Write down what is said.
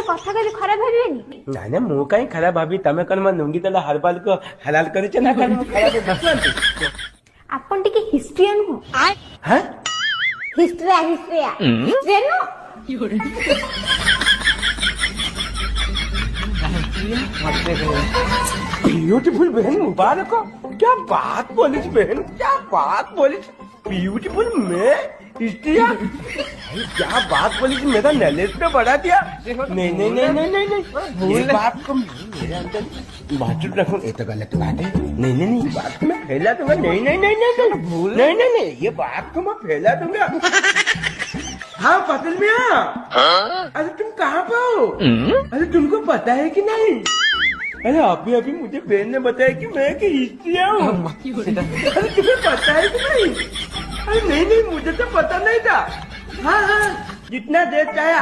কথা কইলে খারাপ ভাবিবেনি ନା ନା ମୁଁ କାହିଁ ଖରାପ ଭାବି ତମେ କଣ ମୋ ଲୁଙ୍ଗି ତଳେ ହରବାଲକୁ ହଲାଲ କରିଛ ନା କଣ ମୁଁ ଖରାପ ଭାବୁଛନ୍ତି ଆପଣ ଟିକେ ହିଷ୍ଟ୍ରିଆନ हो ହଁ हिस्ट्रिया हिस्ट्रिया ब्यूटीफुल बहन मुबारक हो क्या बात बोली थी बहन क्या बात बोली थी ब्यूटीफुल मैं हिस्ट्रिया क्या बात बोली थी मेरा नॉलेज तो बढ़ा दिया नहीं नहीं नहीं नहीं नहीं नहीं ये बात को मेरे अंदर बाजू रखूं ये तो गलत बात है नहीं नहीं नहीं बात को मैं फैला दूंगा नहीं नहीं नहीं नहीं नहीं नहीं नहीं नहीं ये बात को मैं फैला दूंगा हाँ पटेल मियाँ अरे तुम कहाँ पे हो अरे तुमको पता है कि नहीं अरे अभी अभी मुझे बहन ने बताया कि मैं कि हिस्ट्रिया हूँ अरे तुम्हें पता है कि नहीं अरे नहीं नहीं मुझे तो पता नहीं था हाँ हाँ जितना देर चाहे